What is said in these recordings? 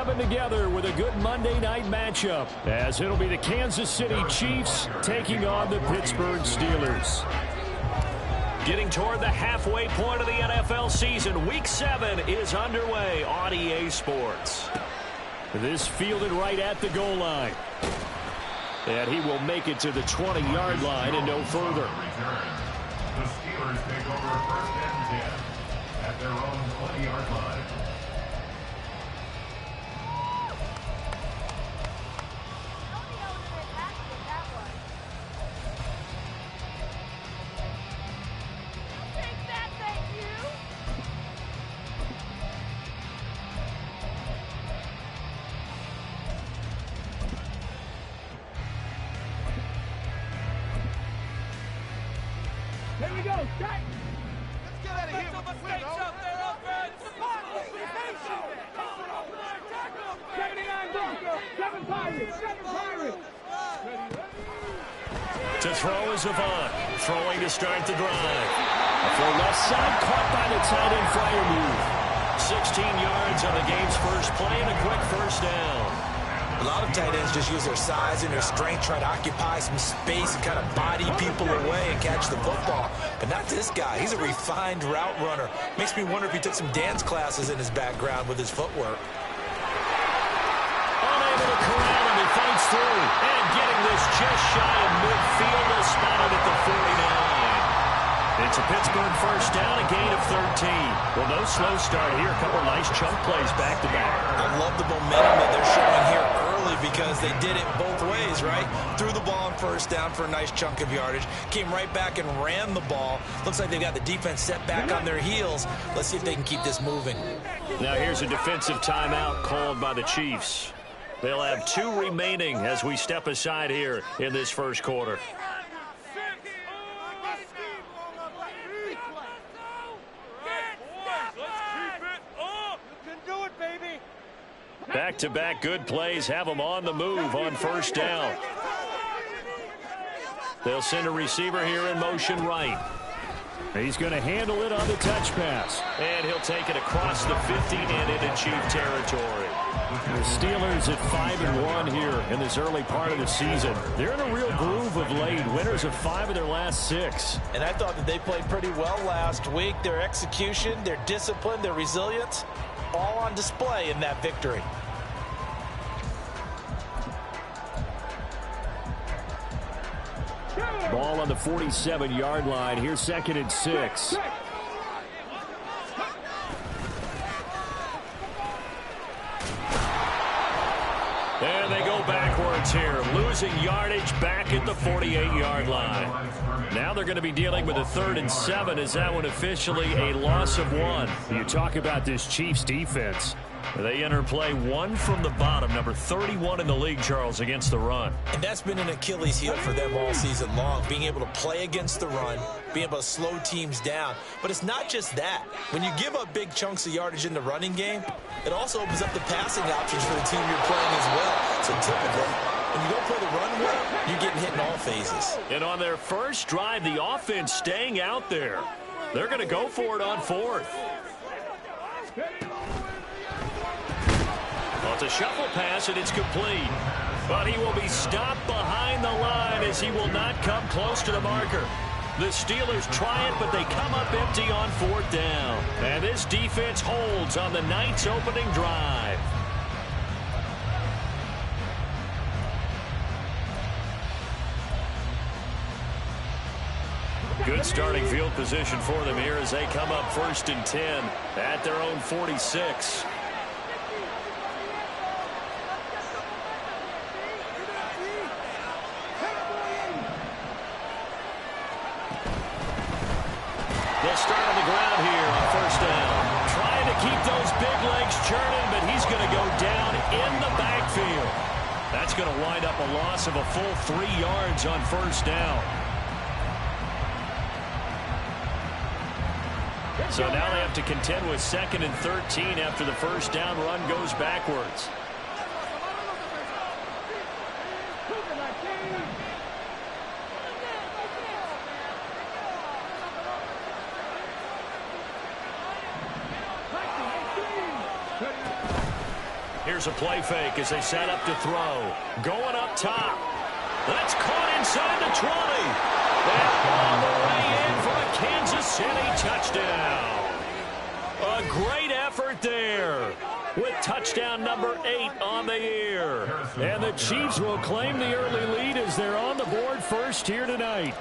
7 together with a good Monday night matchup, as it'll be the Kansas City Chiefs taking on the Pittsburgh Steelers. Getting toward the halfway point of the NFL season, Week 7 is underway on EA Sports. This fielded right at the goal line. And he will make it to the 20-yard line and no further. The Steelers take over first and 10 at their own 20-yard line. Here we go, set! Let's get out of here with the win, out there, offense! 79 Broncos, 7 Pirates, 7 Pirates! To throw is Avant, throwing to start the drive. For left side, caught by the tight end flyer move. 16 yards on the game's first play and a quick first down. A lot of tight ends just use their size and their strength, try to occupy some space and kind of body people away and catch the football. But not this guy. He's a refined route runner. Makes me wonder if he took some dance classes in his background with his footwork. Unable to corral him, he fights through. And getting this just shy of midfield, is spotted at the 49. It's a Pittsburgh first down, a gain of 13. Well, no slow start here. A couple nice chunk plays back-to-back. I love the momentum that they're showing here early because they did it both ways, right? Threw the ball on first down for a nice chunk of yardage. Came right back and ran the ball. Looks like they've got the defense set back on their heels. Let's see if they can keep this moving. Now here's a defensive timeout called by the Chiefs. They'll have 2 remaining as we step aside here in this first quarter. Back-to-back good plays have them on the move on first down. They'll send a receiver here in motion right. He's going to handle it on the touch pass. And he'll take it across the 50 and into Chief territory. The Steelers at 5-1 here in this early part of the season. They're in a real groove of late. Winners of 5 of their last 6. And I thought that they played pretty well last week. Their execution, their discipline, their resilience, all on display in that victory. Ball on the 47-yard line. Here's 2nd and 6. And they go backwards here, losing yardage back at the 48-yard line. Now they're going to be dealing with a 3rd and 7. Is that one officially a loss of 1? You talk about this Chiefs defense. They enter play 1 from the bottom, number 31 in the league, Charles, against the run. And that's been an Achilles heel for them all season long, being able to play against the run, being able to slow teams down. But it's not just that. When you give up big chunks of yardage in the running game, it also opens up the passing options for the team you're playing as well. So typically, when you don't play the run well, you're getting hit in all phases. And on their first drive, the offense staying out there. They're going to go for it on 4th. Well, it's a shuffle pass, and it's complete. But he will be stopped behind the line as he will not come close to the marker. The Steelers try it, but they come up empty on 4th down. And this defense holds on the night's opening drive. Good starting field position for them here as they come up 1st and 10 at their own 46. They'll start on the ground here on 1st down. Trying to keep those big legs churning, but he's going to go down in the backfield. That's going to wind up a loss of a full 3 yards on 1st down. So now they have to contend with 2nd and 13 after the first down run goes backwards. Here's a play fake as they set up to throw. Going up top. That's caught inside the 20. And all the way in for a Kansas City touchdown. A great effort there with touchdown number 8 on the year. And the Chiefs will claim the early lead as they're on the board first here tonight.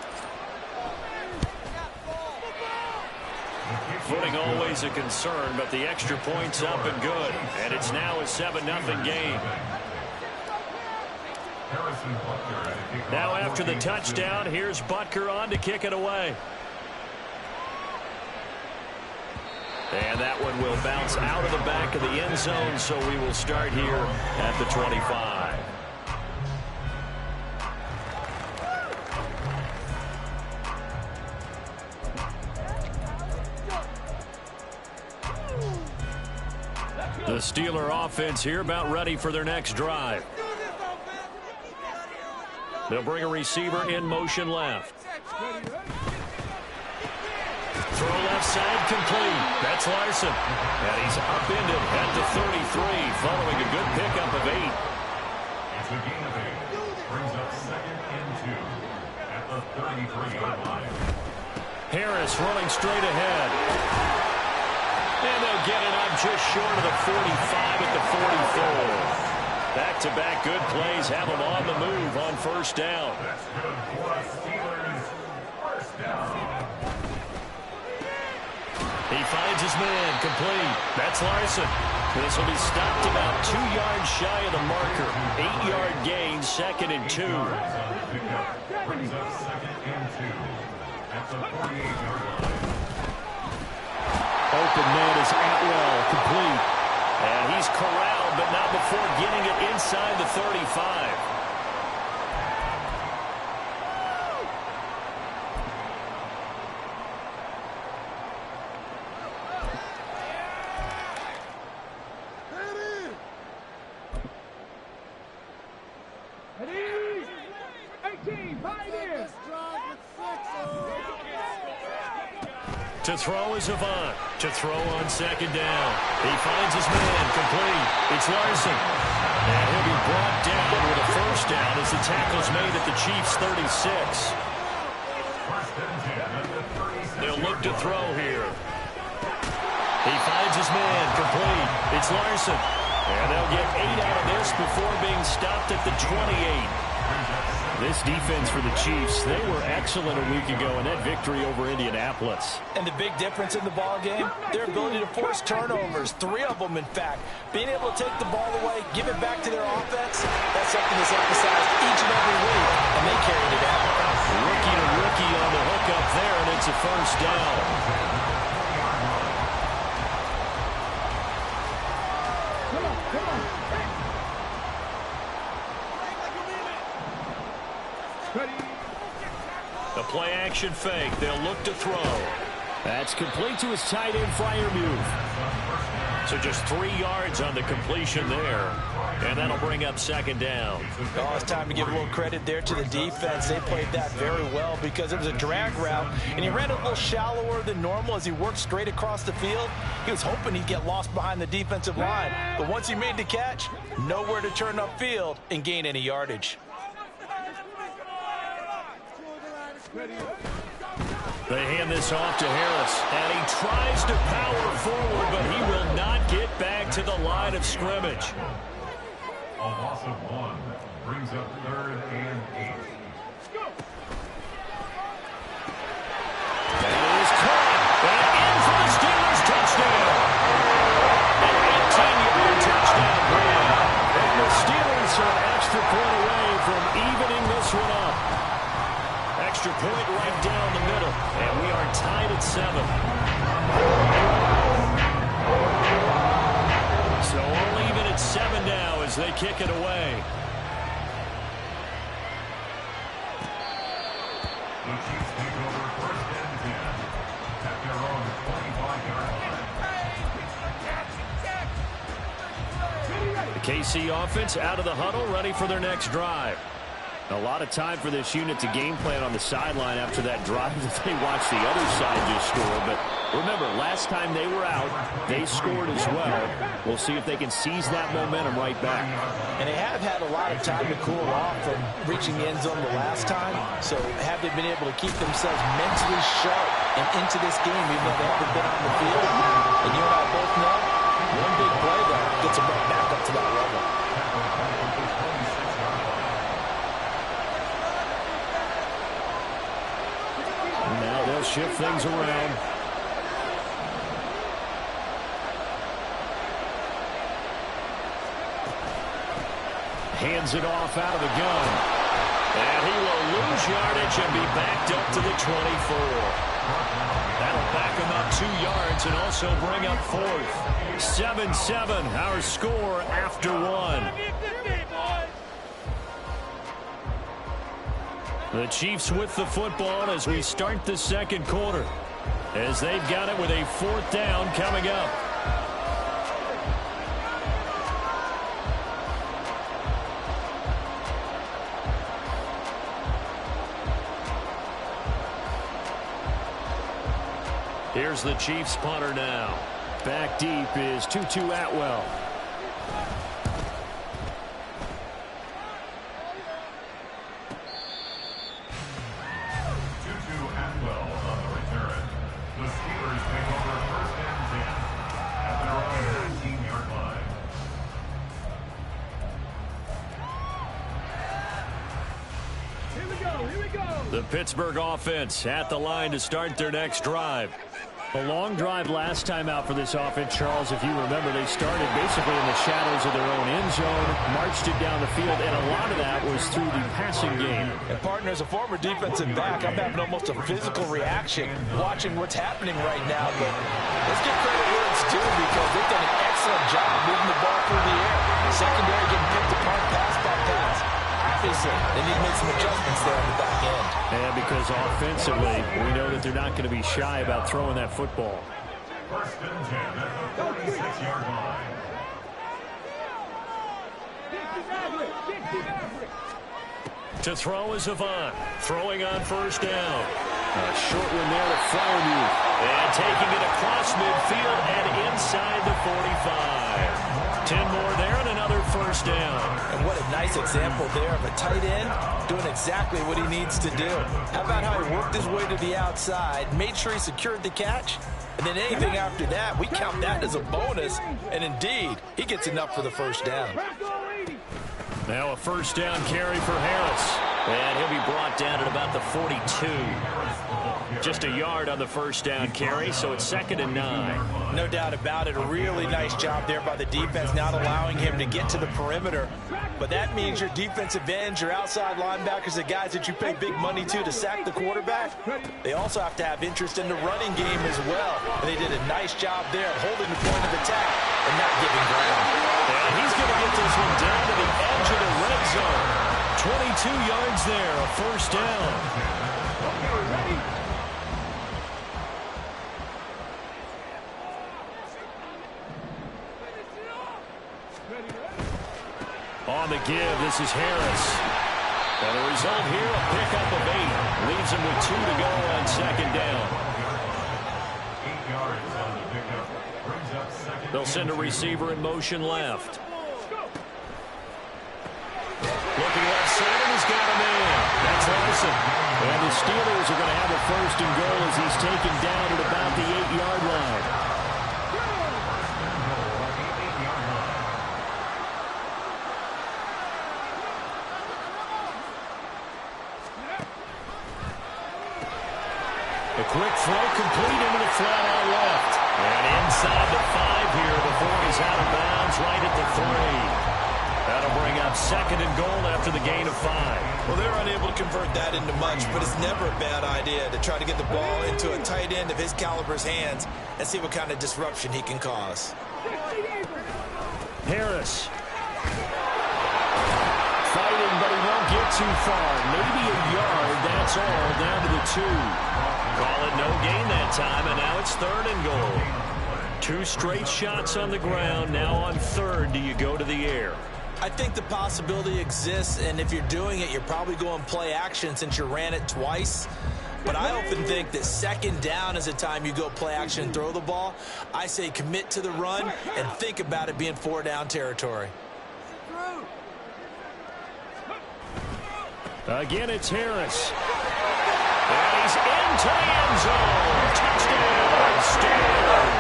Footing always a concern, but the extra point's up and good. And it's now a 7-0 game. Now after the touchdown, here's Butker on to kick it away. And that one will bounce out of the back of the end zone, so we will start here at the 25. The Steeler offense here about ready for their next drive. They'll bring a receiver in motion left. Throw left side complete. That's Larson. And he's upended at the 33 following a good pickup of 8. It's a gain of 8. Brings up 2nd and 2 at the 33-yard line. Harris running straight ahead. And they'll get it up just short of the 45 at the 44. Back-to-back good plays have them on the move on first down. That's good for the Steelers. First down. He finds his man complete. That's Larson. This will be stopped about 2 yards shy of the marker. 8-yard gain, 2nd and 2. Brings up 2nd and 2 at the 48-yard line. Open man is Atwell, complete. And he's corralled, but not before getting it inside the 35. To throw is Avant. To throw on 2nd down. He finds his man complete. It's Larson. And he'll be brought down with a first down as the tackle's made at the Chiefs' 36. They'll look to throw here. He finds his man complete. It's Larson. And they'll get 8 out of this before being stopped at the 28. This defense for the Chiefs, they were excellent a week ago in that victory over Indianapolis. And the big difference in the ball game, their ability to force turnovers, 3 of them in fact. Being able to take the ball away, give it back to their offense, that's something that's emphasized each and every week, and they carried it out. Rookie to rookie on the hook up there, and it's a first down. The play action fake. They'll look to throw. That's complete to his tight end, Freiermuth. So just 3 yards on the completion there. And that'll bring up 2nd down. Oh, it's time to give a little credit there to the defense. They played that very well because it was a drag route, and he ran a little shallower than normal as he worked straight across the field. He was hoping he'd get lost behind the defensive line. But once he made the catch, nowhere to turn upfield and gain any yardage. They hand this off to Harris, and he tries to power forward, but he will not get back to the line of scrimmage. A loss of 1 brings up 3rd and 8. And it is caught, and in for the Steelers touchdown. An 18-yard touchdown run. And the Steelers are an extra point away from evening this one up. Extra point right down the middle, and we are tied at 7. So we're even at 7 now as they kick it away. The Chiefs take over 1st and 10 at their own 25-yard line. The KC offense out of the huddle, ready for their next drive. A lot of time for this unit to game plan on the sideline after that drive that they watched the other side just score, but Remember, last time they were out, they scored as well. We'll see if they can seize that momentum right back. And they have had a lot of time to cool off from reaching the end zone the last time. So have they been able to keep themselves mentally sharp and into this game, even though they haven't been on the field? And you and I both know, one big play there gets them right back up to that level. And now they'll shift things around. Hands it off out of the gun. And he will lose yardage and be backed up to the 24. That'll back him up 2 yards and also bring up fourth. 7-7, our score after one. The Chiefs with the football as we start the second quarter, as they've got it with a fourth down coming up. Here's the Chiefs punter now. Back deep is Tutu Atwell. Tutu Atwell on the return. The Steelers take over first and 10 at their own 19-yard line. Here we go, here we go. The Pittsburgh offense at the line to start their next drive. A long drive last time out for this offense, Charles. If you remember, they started basically in the shadows of their own end zone, marched it down the field, and a lot of that was through the passing game. And, partner, as a former defensive back, I'm having almost a physical reaction watching what's happening right now. But let's give credit where it's due because they've done an excellent job moving the ball through the air. Secondary getting picked apart pass by pass. Obviously, they need to make some adjustments there on the back end. And because offensively, we know that they're not going to be shy about throwing that football. First and 10 at the 46-yard line. To throw is Avant, throwing on first down. A short one there to Freiermuth. And taking it across midfield and inside the 45. 10 more there and another first down. And what a nice example there of a tight end doing exactly what he needs to do. How about how he worked his way to the outside, made sure he secured the catch, and then anything after that, we count that as a bonus. And indeed, he gets enough for the first down. Now a first down carry for Harris. And he'll be brought down at about the 42. Just a yard on the first down carry, so it's 2nd and 9. No doubt about it. A really nice job there by the defense, not allowing him to get to the perimeter. But that means your defensive ends, your outside linebackers, the guys that you pay big money to sack the quarterback, they also have to have interest in the running game as well. And they did a nice job there at holding the point of attack and not giving ground. And he's going to get this one down to the edge of the red zone. 22 yards there, a first down. On the give, this is Harris. And the result here, a pickup of 8. Leaves him with 2 to go on second down. 8 yards on the pickup. Brings up second. They'll send a receiver in motion left. Looking left side, and he's got him in. That's Larson. And the Steelers are going to have a first and goal as he's taken down at about the 8-yard line. A quick throw complete into the flat out left. And inside the 5 here before he's out of bounds right at the 3. That'll bring up 2nd and goal after the gain of 5. Well, they're unable to convert that into much, but it's never a bad idea to try to get the ball into a tight end of his caliber's hands and see what kind of disruption he can cause. Harris. Fighting, but he won't get too far. Maybe a yard, that's all, down to the 2. Call it no gain that time, and now it's 3rd and goal. 2 straight shots on the ground. Now on 3rd, do you go to the air? I think the possibility exists, and if you're doing it, you're probably going play action since you ran it twice. But I often think that second down is the time you go play action and throw the ball. I say commit to the run and think about it being 4-down territory. Again, it's Harris. And he's into the end zone. Touchdown, Steelers.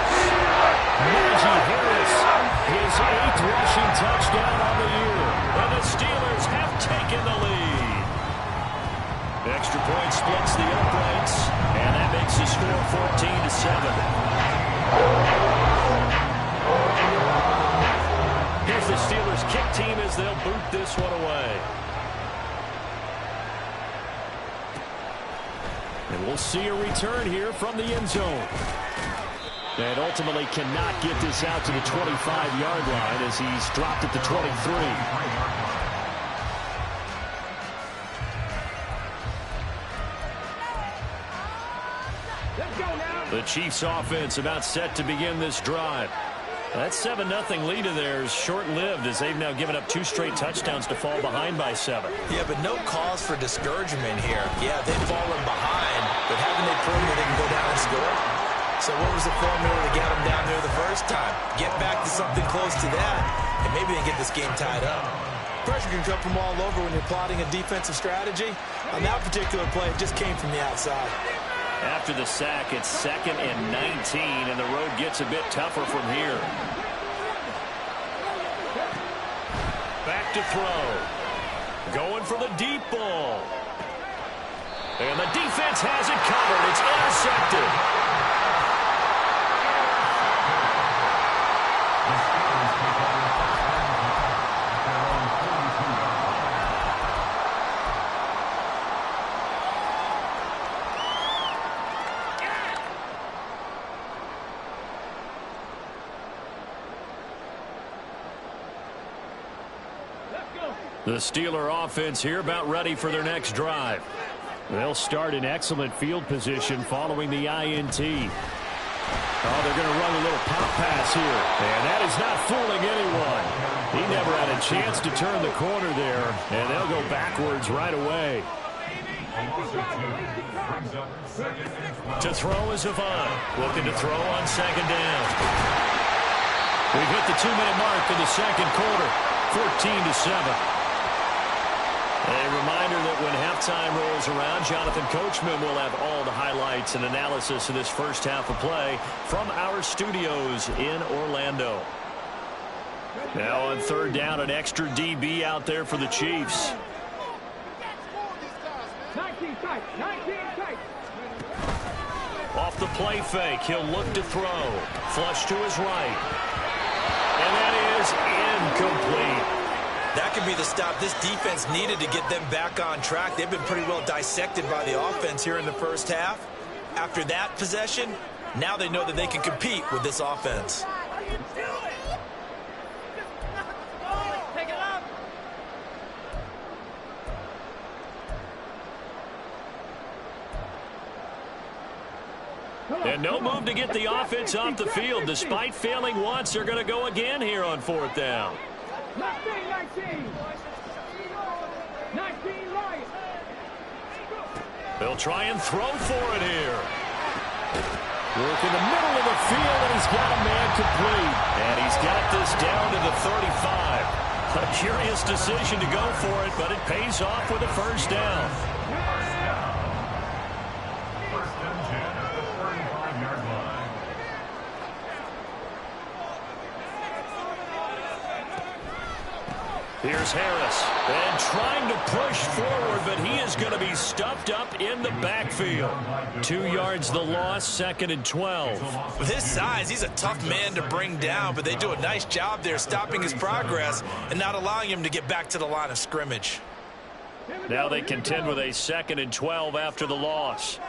Najee Harris, his 8th rushing touchdown on the year. And the Steelers have taken the lead. Extra point splits the uprights, and that makes the score 14-7. Here's the Steelers kick team as they'll boot this one away. And we'll see a return here from the end zone. And ultimately cannot get this out to the 25-yard line as he's dropped at the 23. The Chiefs offense about set to begin this drive. That 7-0 lead of theirs short-lived as they've now given up 2 straight touchdowns to fall behind by 7. Yeah, but no cause for discouragement here. Yeah, they've fallen behind, but haven't they proven that they can go down and score? So what was the formula to get them down there the first time? Get back to something close to that, and maybe they get this game tied up. Pressure can come from all over when you're plotting a defensive strategy. On that particular play, it just came from the outside. After the sack, it's 2nd and 19, and the road gets a bit tougher from here. Back to throw. Going for the deep ball. And the defense has it covered. It's intercepted. The Steeler offense here about ready for their next drive. They'll start in excellent field position following the INT. Oh, they're going to run a little pop pass here. And that is not fooling anyone. He never had a chance to turn the corner there. And they'll go backwards right away. To throw is Yvonne. Looking to throw on 2nd down. We've hit the 2-minute mark in the second quarter. 14-7. A reminder that when halftime rolls around, Jonathan Coachman will have all the highlights and analysis of this first half of play from our studios in Orlando. Now on 3rd down, an extra DB out there for the Chiefs. 19 tight, 19 tight. Off the play fake, he'll look to throw. Flush to his right. And that is incomplete. That could be the stop this defense needed to get them back on track. They've been pretty well dissected by the offense here in the first half. After that possession, now they know that they can compete with this offense. And no move to get the offense off the field. Despite failing once, they're going to go again here on 4th down. 19 right. They'll try and throw for it here. Work in the middle of the field, and he's got a man complete. And he's got this down to the 35. A curious decision to go for it, but it pays off with a 1st down. First and 10 at the 35-yard line. Here's Harris, and trying to push forward, but he is going to be stuffed up in the backfield. 2 yards the loss, 2nd and 12. With his size, he's a tough man to bring down, but they do a nice job there stopping his progress and not allowing him to get back to the line of scrimmage. Now they contend with a 2nd and 12 after the loss.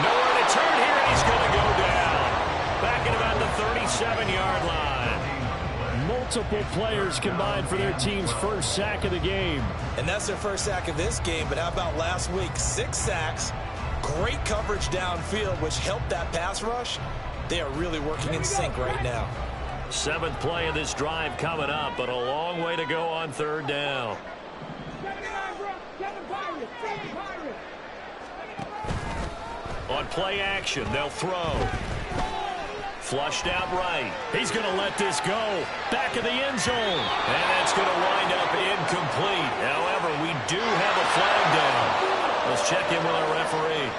Nowhere to turn here, and he's going to go down. Back at about the 37-yard line. Multiple players combined for their team's first sack of the game. And that's their first sack of this game, but how about last week? 6 sacks, great coverage downfield, which helped that pass rush. They are really working in sync right now. 7th play of this drive coming up, but a long way to go on 3rd down. 79, bro. 7 Pirates. 7 Pirates. On play action, they'll throw. Flushed out right. He's going to let this go. Back of the end zone. And that's going to wind up incomplete. However, we do have a flag down. Let's check in with our referee.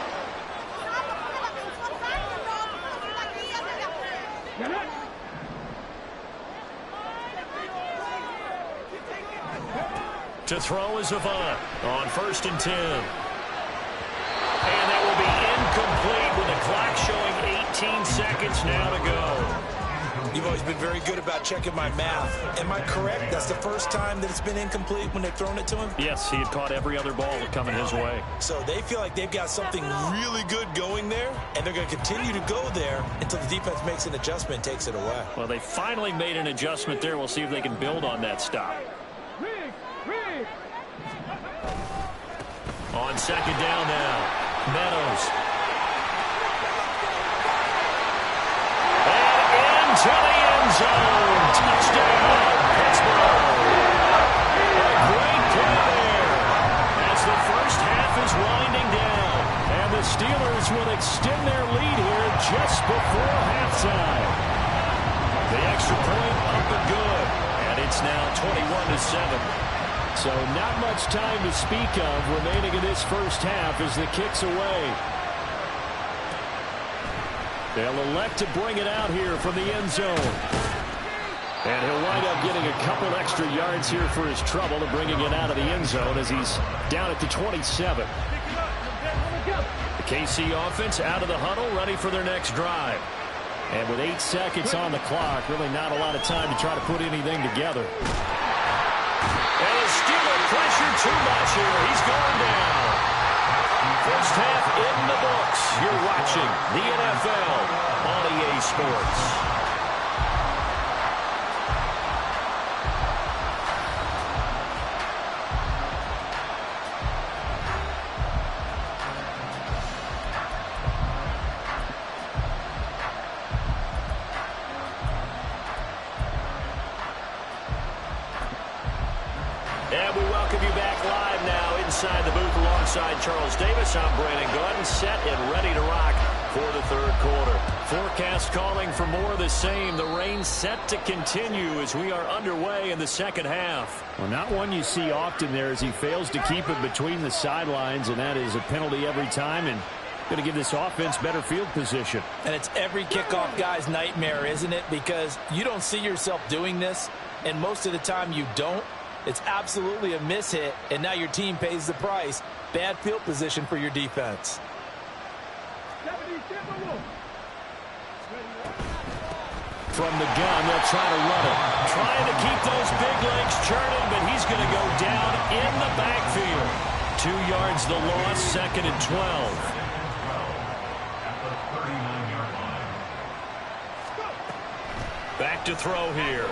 To throw is Avant on 1st and 10. And that will be incomplete with the clock showing 18 seconds now to go. You've always been very good about checking my math. Am I correct? That's the first time that it's been incomplete when they've thrown it to him? Yes, he had caught every other ball coming his way. So they feel like they've got something really good going there, and they're going to continue to go there until the defense makes an adjustment and takes it away. Well, they finally made an adjustment there. We'll see if they can build on that stop. On 2nd down now, Meadows. And into the end zone. Touchdown, Pittsburgh. A great play there as the first half is winding down. And the Steelers will extend their lead here just before halftime. The extra point up and good. And it's now 21-7. So not much time to speak of remaining in this first half as the kick's away. They'll elect to bring it out here from the end zone. And he'll wind up getting a couple extra yards here for his trouble and bringing it out of the end zone as he's down at the 27. The KC offense out of the huddle, ready for their next drive. And with 8 seconds on the clock, really not a lot of time to try to put anything together. And the Steeler pressure too much here. He's going down. First half in the books. You're watching the NFL on EA Sports. And we welcome you back live now inside the booth alongside Charles Davis. I'm Brandon Gordon, set and ready to rock for the 3rd quarter. Forecast calling for more of the same. The rain set to continue as we are underway in the 2nd half. Well, not one you see often there as he fails to keep it between the sidelines, and that is a penalty every time, and going to give this offense better field position. And it's every kickoff guy's nightmare, isn't it? Because you don't see yourself doing this, and most of the time you don't. It's absolutely a mishit, and now your team pays the price. Bad field position for your defense. From the gun, they'll try to run it. Trying to keep those big legs churning, but he's going to go down in the backfield. 2 yards the loss, 2nd and 12. Back to throw here.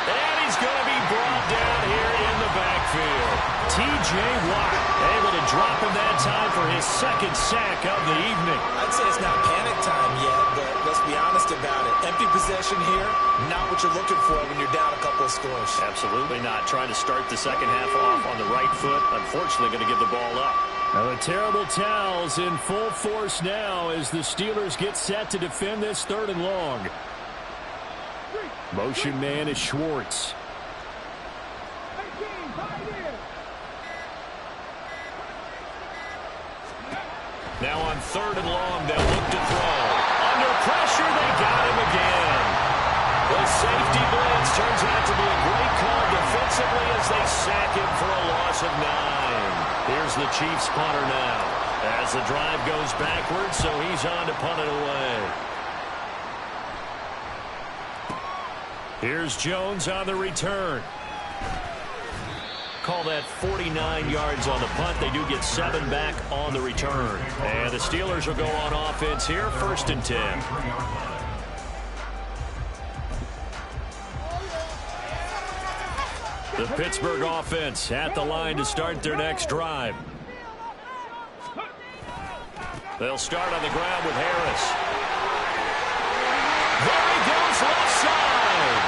And he's going to be brought down here in the backfield. T.J. Watt able to drop him that time for his 2nd sack of the evening. I'd say it's not panic time yet, but let's be honest about it. Empty possession here, not what you're looking for when you're down a couple of scores. Absolutely not. Trying to start the 2nd half off on the right foot. Unfortunately, going to give the ball up. Now the terrible towels in full force now as the Steelers get set to defend this 3rd and long. Motion man is Schwartz. Now on 3rd and long, they'll look to throw. Under pressure, they got him again. The safety blitz turns out to be a great call defensively as they sack him for a loss of 9. Here's the Chiefs punter now. As the drive goes backwards, so he's on to punt it away. Here's Jones on the return. Call that 49 yards on the punt. They do get 7 back on the return. And the Steelers will go on offense here, 1st and 10. The Pittsburgh offense at the line to start their next drive. They'll start on the ground with Harris. There he goes, left side.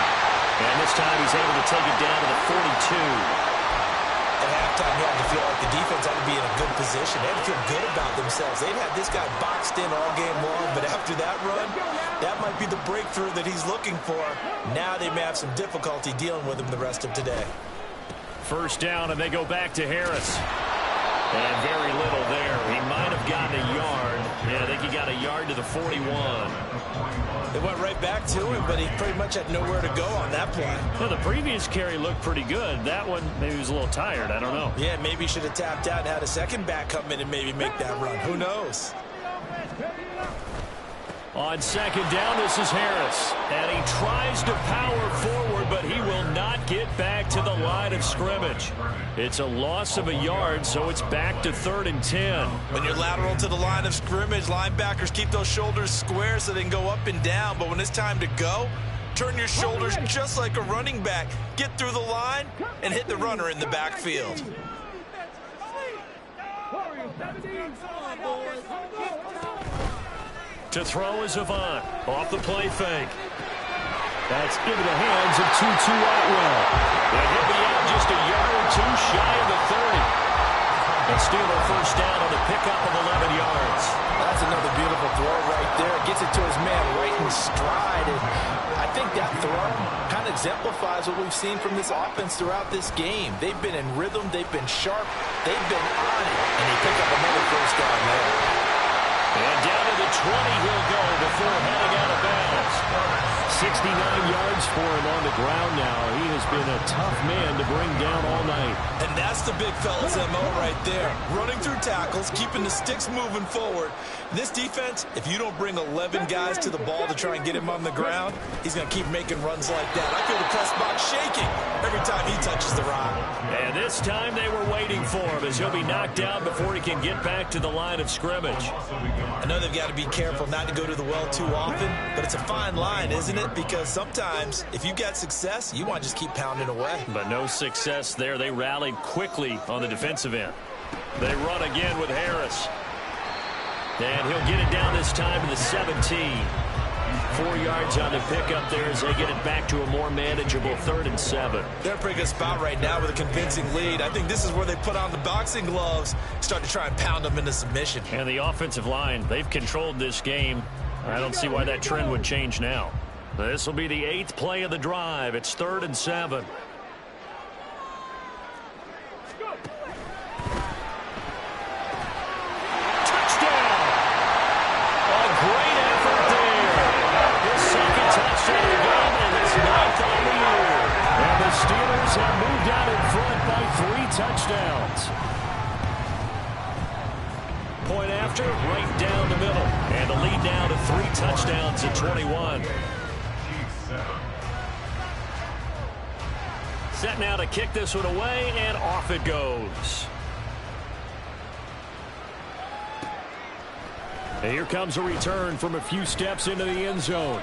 And this time he's able to take it down to the 42. At halftime, you had to feel like the defense had to be in a good position. They had to feel good about themselves. They'd had this guy boxed in all game long, but after that run, that might be the breakthrough that he's looking for. Now they may have some difficulty dealing with him the rest of today. First down, and they go back to Harris. And very little there. He might have gotten a yard. Yeah, I think he got a yard to the 41. They went right back to him, but he pretty much had nowhere to go on that play. Well, the previous carry looked pretty good. That one, maybe he was a little tired. I don't know. Yeah, maybe he should have tapped out and had a second back come in and maybe make that run. Who knows? On second down, this is Harris. And he tries to power forward, but he will not get back to the line of scrimmage. It's a loss of a yard, so it's back to 3rd and 10. When you're lateral to the line of scrimmage, linebackers keep those shoulders square so they can go up and down. But when it's time to go, turn your shoulders just like a running back. Get through the line and hit the runner in the backfield. To throw is Avant. Off the play fake. That's into the hands of Tutu Atwell. And he'll be out just a yard or two shy of the 30. And Steeler first down on the pickup of 11 yards. That's another beautiful throw right there. Gets it to his man right in stride. And I think that throw kind of exemplifies what we've seen from this offense throughout this game. They've been in rhythm. They've been sharp. They've been on it. And he picked up another first down there. And down to the 20 he'll go before heading out of bounds. 69 yards for him on the ground now. He has been a tough man to bring down all night. And that's the big fella's MO right there. Running through tackles, keeping the sticks moving forward. This defense, if you don't bring 11 guys to the ball to try and get him on the ground, he's going to keep making runs like that. I feel the press box shaking every time he touches the rock. And this time they were waiting for him as he'll be knocked down before he can get back to the line of scrimmage. I know they've got to be careful not to go to the well too often, but it's a fine line, isn't it? Because sometimes if you get success, you want to just keep pounding away. But no success there. They rallied quickly on the defensive end. They run again with Harris. And he'll get it down this time to the 17. 4 yards on the pickup there as they get it back to a more manageable 3rd and 7. They're in a pretty good spot right now with a convincing lead. I think this is where they put on the boxing gloves, start to try and pound them into submission. And the offensive line, they've controlled this game. I don't see why that trend would change now. This will be the 8th play of the drive. It's 3rd and 7. Steelers have moved out in front by 3 touchdowns. Point after, right down the middle. And the lead now to 3 touchdowns at 21. Set now to kick this one away, and off it goes. And here comes a return from a few steps into the end zone.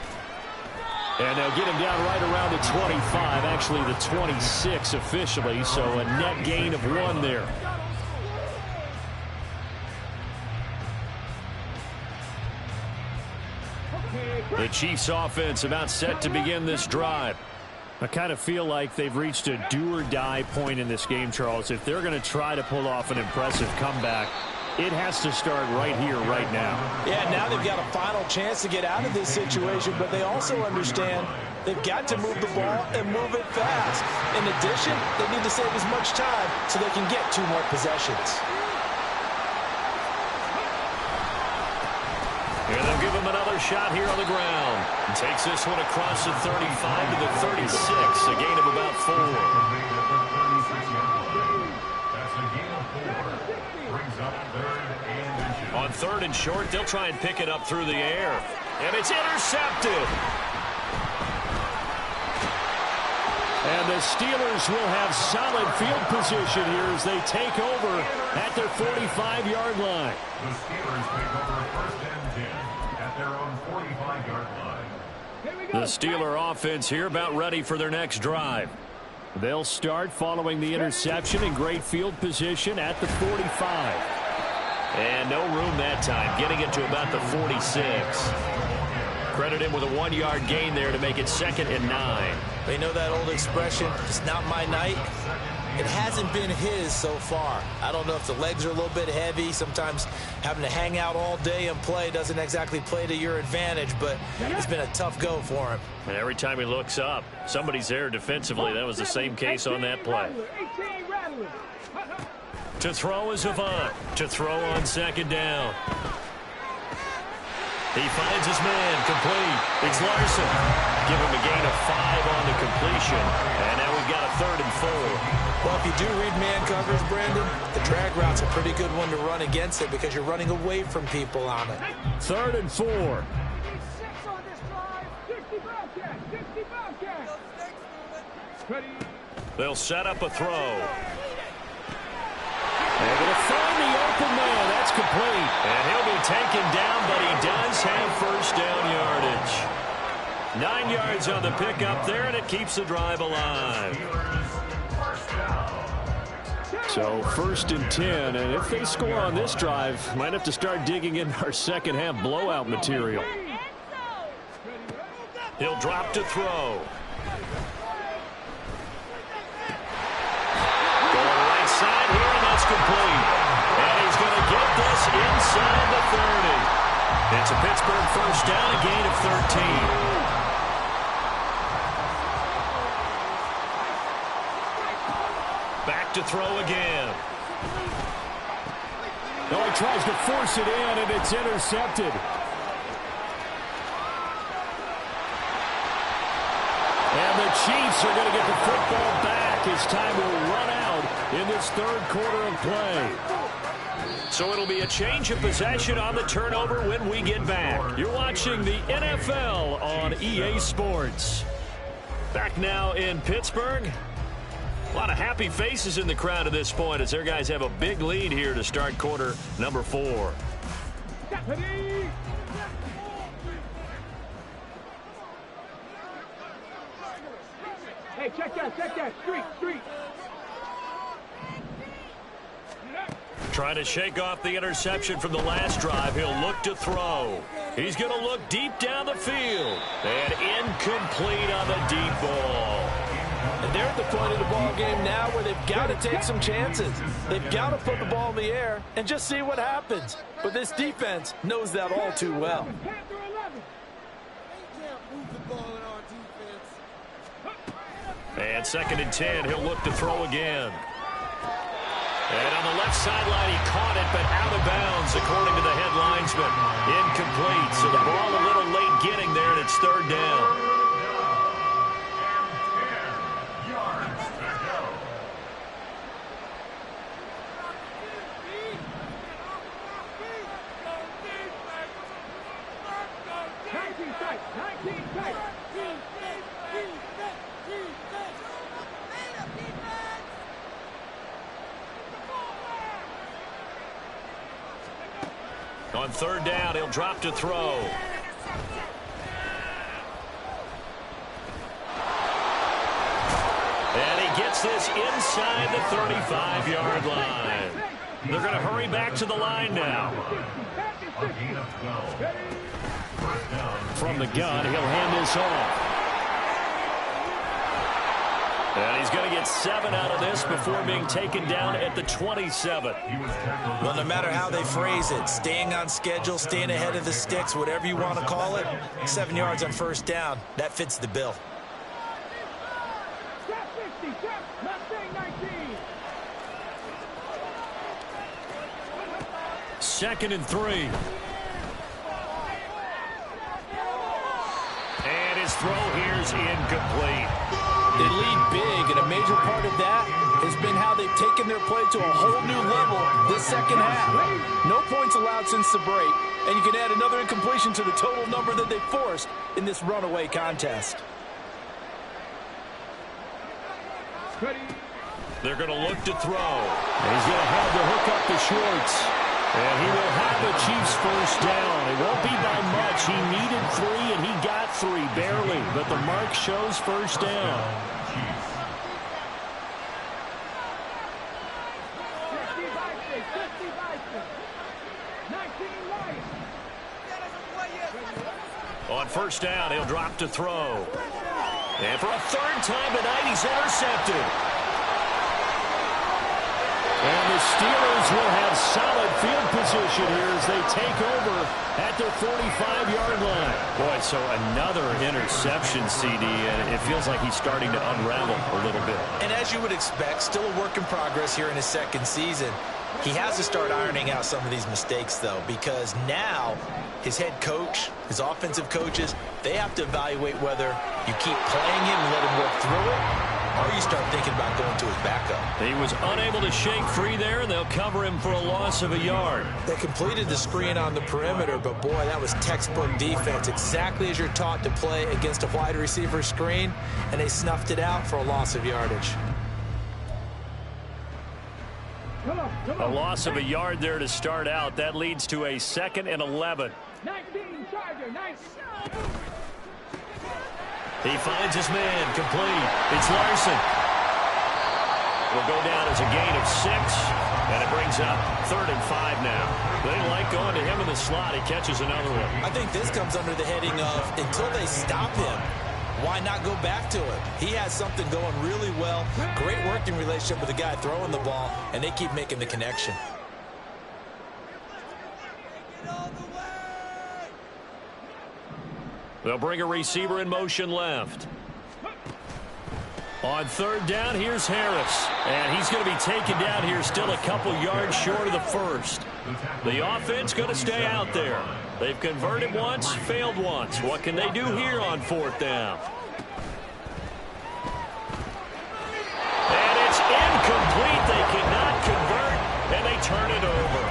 And they'll get him down right around the 25, actually the 26 officially, so a net gain of 1 there. The Chiefs offense about set to begin this drive. I kind of feel like they've reached a do-or-die point in this game, Charles. If they're going to try to pull off an impressive comeback, it has to start right here, right now. Yeah, now they've got a final chance to get out of this situation, but they also understand they've got to move the ball and move it fast. In addition, they need to save as much time so they can get 2 more possessions. And they'll give him another shot here on the ground. And takes this one across the 35 to the 36, a gain of about 4. On 3rd and short, they'll try and pick it up through the air. And it's intercepted. And the Steelers will have solid field position here as they take over at their 45-yard line. The Steelers take over 1st and 10 at their own 45-yard line. The Steeler offense here about ready for their next drive. They'll start following the interception in great field position at the 45. And no room that time, getting it to about the 46. Credit him with a 1-yard gain there to make it 2nd and 9. They know that old expression, it's not my night. It hasn't been his so far. I don't know if the legs are a little bit heavy. Sometimes having to hang out all day and play doesn't exactly play to your advantage, but it's been a tough go for him. And every time he looks up, somebody's there defensively. That was the same case on that play. To throw is Avant. To throw on 2nd down. He finds his man, complete. It's Larson. Give him a gain of 5 on the completion. And now we've got a 3rd and 4. Well, if you do read man coverage, Brandon, the drag route's a pretty good one to run against it because you're running away from people on it. 3rd and 4. They'll set up a throw. They're going to find the open man. That's complete. And he'll be taken down, but he does have 1st down yardage. 9 yards on the pickup there, and it keeps the drive alive. So 1st and 10, and if they score on this drive, might have to start digging in our second half blowout material. He'll drop to throw. Going right side here, and that's complete. And he's going to get this inside the 30. It's a Pittsburgh 1st down, a gain of 13. Back to throw again. Oh, he tries to force it in, and it's intercepted. And the Chiefs are going to get the football back as time will run out in this 3rd quarter of play. So it'll be a change of possession on the turnover when we get back. You're watching the NFL on EA Sports. Back now in Pittsburgh. A lot of happy faces in the crowd at this point as their guys have a big lead here to start quarter number 4. Hey, check that. Street. Trying to shake off the interception from the last drive. He'll look to throw. He's going to look deep down the field. And incomplete on the deep ball. And they're at the point of the ball game now where they've got to take some chances. They've got to put the ball in the air and just see what happens. But this defense knows that all too well. And 2nd and 10, he'll look to throw again. And on the left sideline, he caught it, but out of bounds, according to the head linesman. Incomplete, so the ball a little late getting there, and it's 3rd down. On 3rd down, he'll drop to throw. And he gets this inside the 35-yard line. They're going to hurry back to the line now. From the gun, he'll hand this off. And he's going to get 7 out of this before being taken down at the 27. Well, no matter how they phrase it, staying on schedule, staying ahead of the sticks, whatever you want to call it, 7 yards on 1st down, that fits the bill. Second and 3. And his throw here is incomplete. They lead big, and a major part of that has been how they've taken their play to a whole new level this second half. No points allowed since the break, and you can add another incompletion to the total number that they forced in this runaway contest. They're going to look to throw. And he's going to have to hook up the shorts. And he will have the Chiefs 1st down. It won't be by much. He needed 3, and he got 3, barely. But the mark shows 1st down. On first down, he'll drop to throw. And for a third time tonight, he's intercepted. And the Steelers will have solid field position here as they take over at their 45-yard line. Boy, so another interception, CD, and it feels like he's starting to unravel a little bit. And as you would expect, still a work in progress here in his second season. He has to start ironing out some of these mistakes, though, because now his head coach, his offensive coaches, they have to evaluate whether you keep playing him and let him work through it, or you start thinking about going to his backup. He was unable to shake free there, and they'll cover him for a loss of a yard. They completed the screen on the perimeter, but boy, that was textbook defense, exactly as you're taught to play against a wide receiver screen, and they snuffed it out for a loss of yardage. A loss of a yard there to start out. That leads to a 2nd and 11. 19 Charger, nice. He finds his man, complete. It's Larson. Will go down as a gain of 6, and it brings up 3rd and 5 now. They like going to him in the slot. He catches another one. I think this comes under the heading of until they stop him, why not go back to him? He has something going really well. Great working relationship with the guy throwing the ball, and they keep making the connection. They'll bring a receiver in motion left. On 3rd down, here's Harris. And he's going to be taken down here still a couple yards short of the first. The offense going to stay out there. They've converted once, failed once. What can they do here on 4th down? And it's incomplete. They cannot convert, and they turn it over.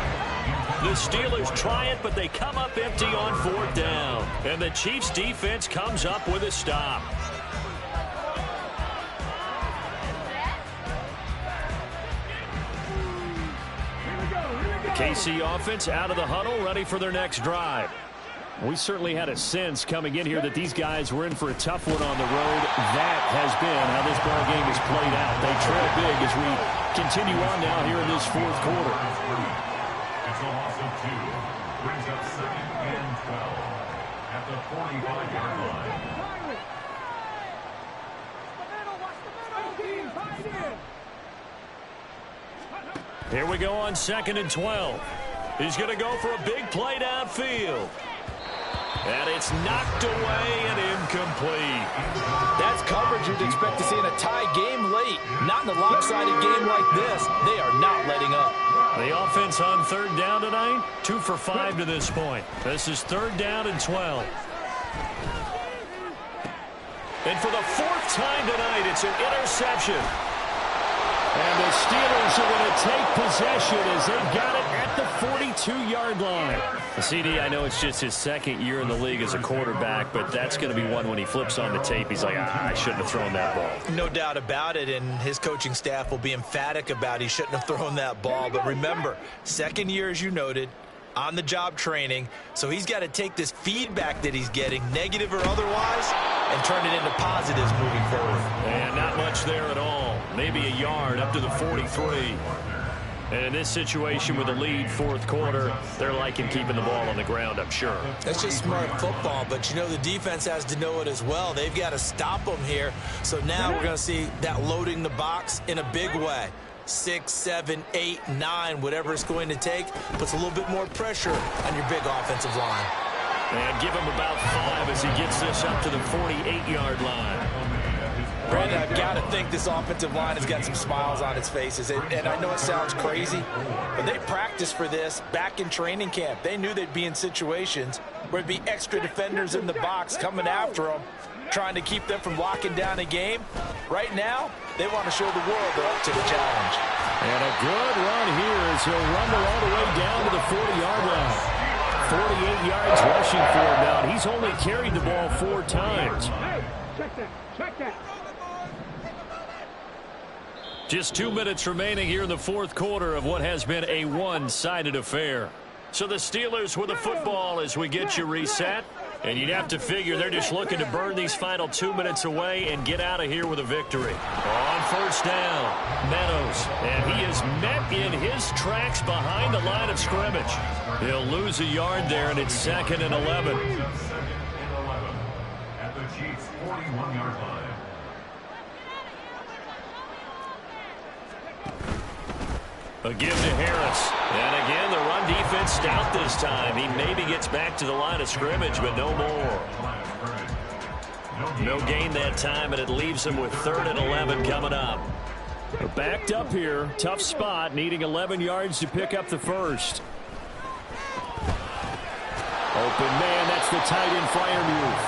The Steelers try it, but they come up empty on 4th down. And the Chiefs' defense comes up with a stop. KC offense out of the huddle, ready for their next drive. We certainly had a sense coming in here that these guys were in for a tough one on the road. That has been how this ball game has played out. They trail big as we continue on now here in this 4th quarter. It's a loss of 2. Brings up 2nd and 12 at the 45-yard line. Here we go on 2nd and 12. He's going to go for a big play downfield. And it's knocked away and incomplete. That's coverage you'd expect to see in a tie game late. Not in a lopsided game like this. They are not letting up. The offense on 3rd down tonight, 2 for 5 to this point. This is 3rd down and 12. And for the 4th time tonight, it's an interception. And the Steelers are going to take possession as they've got it at the 42-yard line. CD, I know it's just his 2nd year in the league as a quarterback, but that's going to be one when he flips on the tape. He's like, I shouldn't have thrown that ball. No doubt about it, and his coaching staff will be emphatic about he shouldn't have thrown that ball. But remember, 2nd year, as you noted, on-the-job training, so he's got to take this feedback that he's getting, negative or otherwise, and turn it into positives moving forward. And not much there at all. Maybe a yard up to the 43. And in this situation with the lead 4th quarter, they're liking keeping the ball on the ground, I'm sure. That's just smart football, but you know the defense has to know it as well. They've got to stop them here. So now we're going to see that loading the box in a big way. 6, 7, 8, 9, whatever it's going to take, puts a little bit more pressure on your big offensive line. And give him about 5 as he gets this up to the 48-yard line. Brandon, I've got to think this offensive line has got some smiles on its faces. And I know it sounds crazy, but they practiced for this back in training camp. They knew they'd be in situations where there'd be extra defenders in the box coming after them, trying to keep them from locking down a game. Right now, they want to show the world they're up to the challenge. And a good run here as he'll rumble all the way down to the 40-yard line. 48 yards rushing for him now. He's only carried the ball 4 times. Hey, check that. Just 2 minutes remaining here in the 4th quarter of what has been a one-sided affair. So the Steelers with the football as we get you reset. And you'd have to figure they're just looking to burn these final 2 minutes away and get out of here with a victory. On 1st down, Meadows. And he is met in his tracks behind the line of scrimmage. He'll lose a yard there, and it's 2nd and 11. Chiefs' 41-yard line. A give to Harris. And again, the run defense stout this time. He maybe gets back to the line of scrimmage, but no more. No gain that time, and it leaves him with 3rd and 11 coming up. They're backed up here. Tough spot, needing 11 yards to pick up the first. Open man, that's the tight end Freiermuth.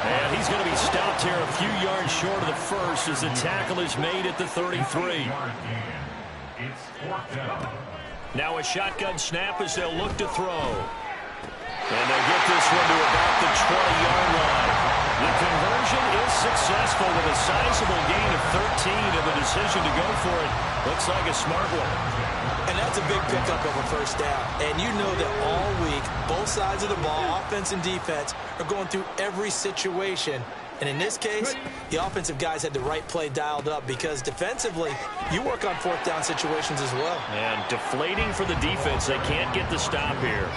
And he's going to be stopped here a few yards short of the first as the tackle is made at the 33. It's 4th down. Now a shotgun snap as they'll look to throw. And they get this one to about the 20-yard line. The conversion is successful with a sizable gain of 13, and the decision to go for it looks like a smart one. And that's a big pickup of a first down. And you know that all week, both sides of the ball, offense and defense, are going through every situation. And in this case, the offensive guys had the right play dialed up because defensively, you work on 4th down situations as well. And deflating for the defense. They can't get the stop here.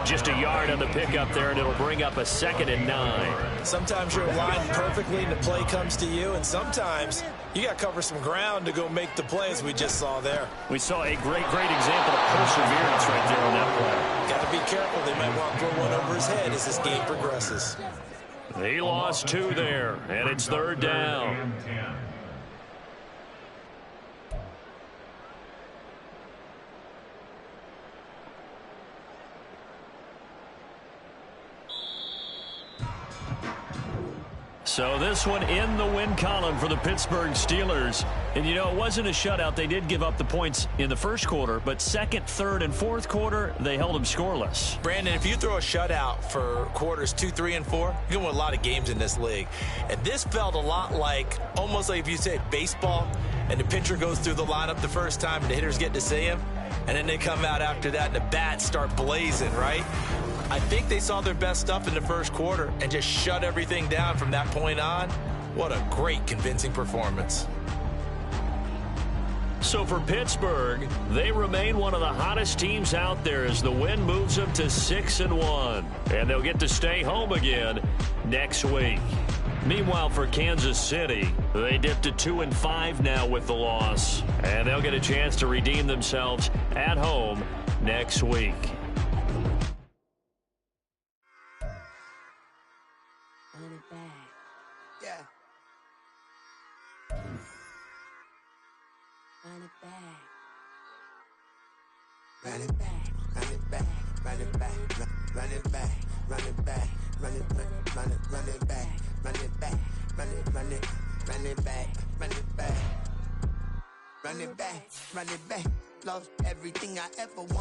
Just a yard on the pickup there, and it'll bring up a 2nd and 9. Sometimes you're aligned perfectly and the play comes to you, and sometimes you got to cover some ground to go make the play, as we just saw there. We saw a great example of perseverance right there on that play. Got to be careful. They might want to throw one over his head as this game progresses. He lost 2 there, and it's 3rd down. So this one in the win column for the Pittsburgh Steelers. And, you know, it wasn't a shutout. They did give up the points in the first quarter, but 2nd, 3rd, and 4th quarter, they held them scoreless. Brandon, if you throw a shutout for quarters 2, 3, and 4, you're going to win a lot of games in this league. And this felt a lot like, almost like if you said baseball, and the pitcher goes through the lineup the first time, and the hitters get to see him, and then they come out after that, and the bats start blazing, right? I think they saw their best stuff in the first quarter and just shut everything down from that point on. What a great, convincing performance. So for Pittsburgh, they remain one of the hottest teams out there as the win moves them to 6-1. And they'll get to stay home again next week. Meanwhile, for Kansas City, they dipped to 2-5 now with the loss. And they'll get a chance to redeem themselves at home next week. Run it back, run it back, run it back, run it back, run it back, run it back, run it back, run it back, run it back, run it back, run it back, lost everything I ever wanted.